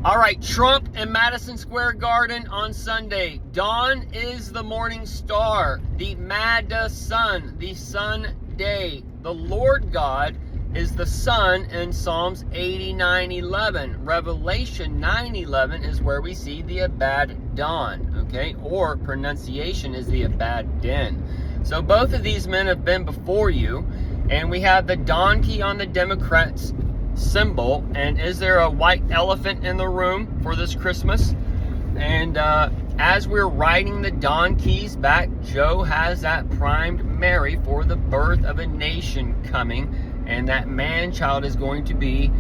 All right, Trump and Madison Square Garden on Sunday. Dawn is the morning star, the mad sun, the sun day. The Lord God is the sun in Psalms 89:11. Revelation 9:11 is where we see the Abaddon, okay? Or pronunciation is the Abaddon. So both of these men have been before you, and we have the donkey on the Democrats' symbol. And is there a white elephant in the room for this Christmas? And as we're riding the donkeys back, Joe has that primed Mary for the birth of a nation coming, and that man-child is going to be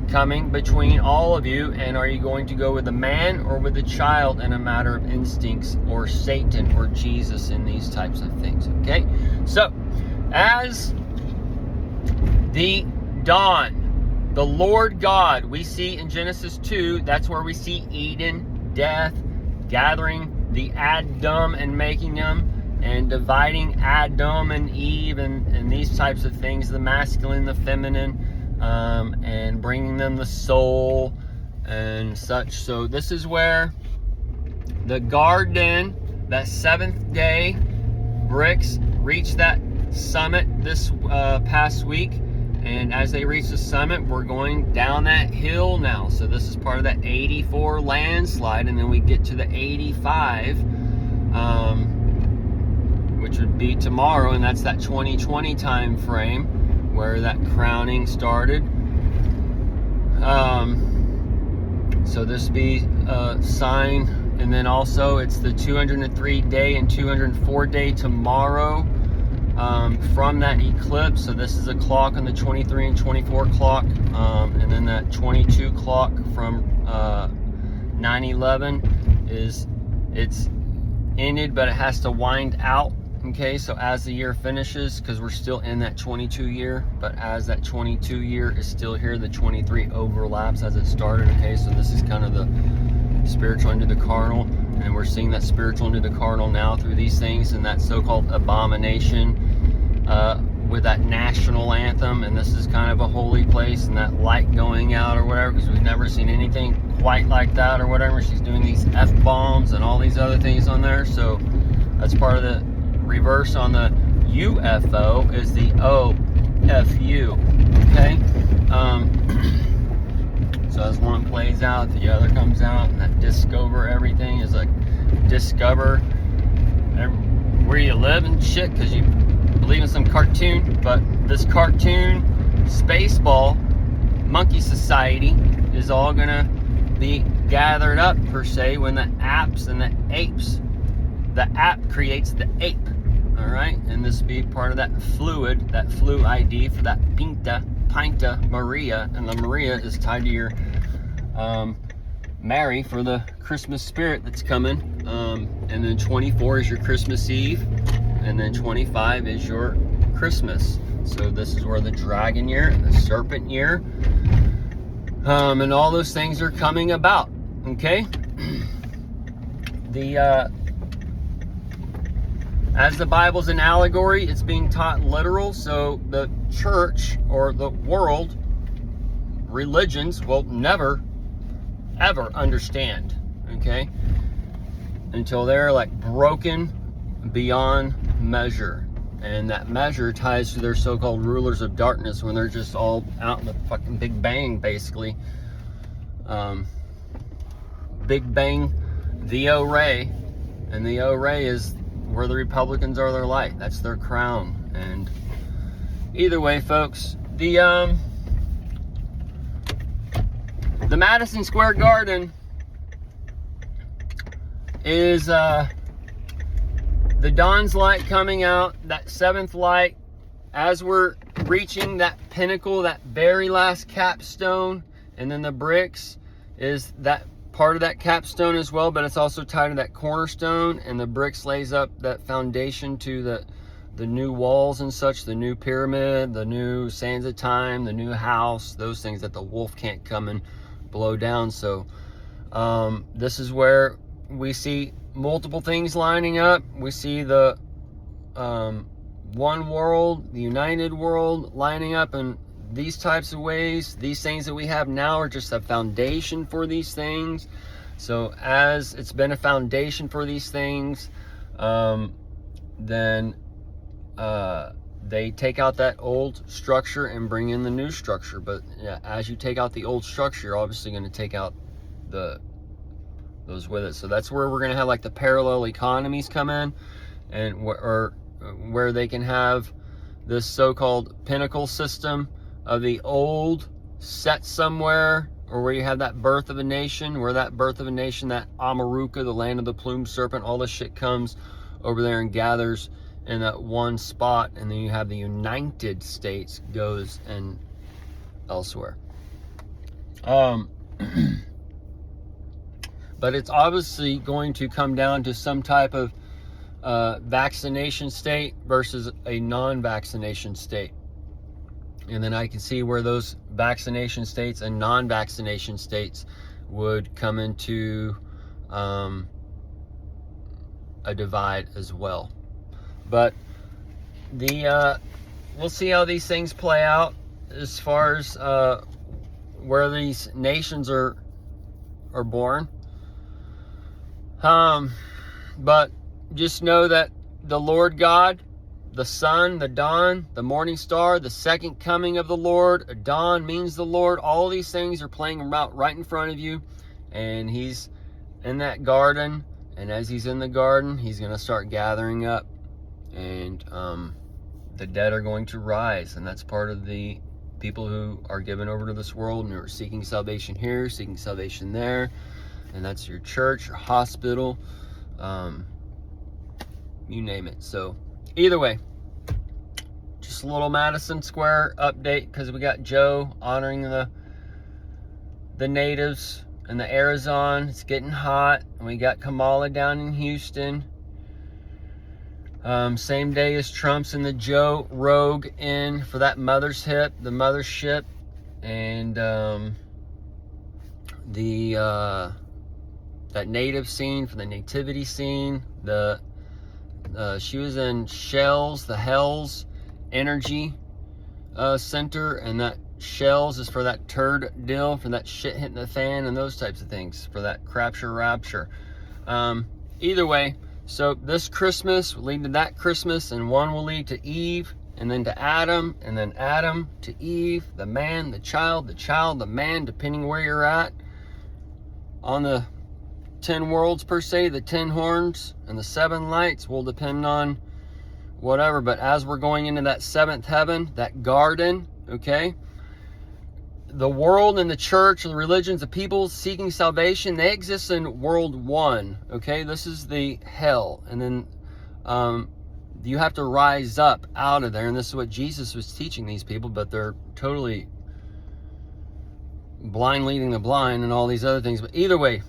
coming between all of you. And are you going to go with the man or with the child in a matter of instincts, or Satan or Jesus in these types of things? Okay, so as the dawn, the Lord God, we see in Genesis 2, that's where we see Eden, death, gathering the Adam and making them, and dividing Adam and Eve, and these types of things, the masculine, the feminine, and bringing them the soul and such. So this is where the garden, that seventh day, BRICS reached that summit this past week. And as they reach the summit, we're going down that hill now. So this is part of that 84 landslide, and then we get to the 85, which would be tomorrow, and that's that 2020 time frame where that crowning started. So this be a sign, and then also it's the 203 day and 204 day tomorrow. From that eclipse. So this is a clock on the 23 and 24 clock, and then that 22 clock from 9/11 it's ended, but it has to wind out. Okay, so as the year finishes, because we're still in that 22 year, but as that 22 year is still here, the 23 overlaps as it started. Okay, so this is kind of the spiritual into the carnal, and we're seeing that spiritual into the carnal now through these things, and that so-called abomination with that national anthem. And this is kind of a holy place, and that light going out or whatever, because we've never seen anything quite like that or whatever. She's doing these F-bombs and all these other things on there. So that's part of the reverse on the UFO is the OFU. Okay, so as one plays out, the other comes out, and that discover everything is like discover where you live and shit, because you believe in some cartoon. But this cartoon Spaceball Monkey Society is all gonna be gathered up per se when the apes and the apes, the app creates the ape. All right, and this be part of that fluid, that flu ID for that Pinta Maria, and the Maria is tied to your Mary for the Christmas spirit that's coming. And then 24 is your Christmas Eve, and then 25 is your Christmas. So this is where the dragon year and the serpent year, and all those things are coming about. Okay, as the Bible's an allegory, it's being taught literal. So the church or the world, religions will never, ever understand, okay? Until they're like broken beyond measure. And that measure ties to their so-called rulers of darkness, when they're just all out in the fucking Big Bang, basically. Big Bang, the O-ray. And the O-ray is where the Republicans are their light. That's their crown. And either way, folks, the Madison Square Garden is the dawn's light coming out, that seventh light, as we're reaching that pinnacle, that very last capstone. And then the BRICS is that part of that capstone as well, but it's also tied to that cornerstone, and the BRICS lays up that foundation to the new walls and such, the new pyramid, the new sands of time, the new house, those things that the wolf can't come and blow down. So this is where we see multiple things lining up. We see the one world, the united world lining up, and these types of ways, these things that we have now are just a foundation for these things. So as it's been a foundation for these things, then they take out that old structure and bring in the new structure. But yeah, as you take out the old structure, you're obviously going to take out those with it. So that's where we're going to have like the parallel economies come in, and where they can have this so-called pinnacle system of the old set somewhere, or where you have that birth of a nation, that Amaruka, the land of the plumed serpent, all this shit comes over there and gathers in that one spot, and then you have the United States goes and elsewhere. But it's obviously going to come down to some type of vaccination state versus a non-vaccination state. And then I can see where those vaccination states and non-vaccination states would come into a divide as well. But we'll see how these things play out as far as where these nations are born. But just know that the Lord God, the sun, the dawn, the morning star, the second coming of the Lord, dawn means the Lord, all these things are playing out right in front of you. And he's in that garden, and as he's in the garden, he's going to start gathering up, and the dead are going to rise. And that's part of the people who are given over to this world and who are seeking salvation here, seeking salvation there. And that's your church, your hospital, you name it. So either way, just a little Madison Square update, because we got Joe honoring the natives and the Arizona. It's getting hot, and we got Kamala down in Houston. Same day as Trump's in the Joe Rogue Inn for that mothership, and that native scene for the nativity scene. She was in Shells, the Hells Energy Center, and that Shells is for that turd deal, for that shit hitting the fan and those types of things, for that crapture rapture. Either way, so this Christmas will lead to that Christmas, and one will lead to Eve, and then to Adam, and then Adam to Eve, the man, the child, the man, depending where you're at on the 10 worlds per se. The 10 horns and the 7 lights will depend on whatever. But as we're going into that 7th heaven, that garden, okay, the world and the church, the religions, the people seeking salvation, they exist in world 1, okay? This is the hell. And then you have to rise up out of there, and this is what Jesus was teaching these people, but they're totally blind leading the blind and all these other things. But either way,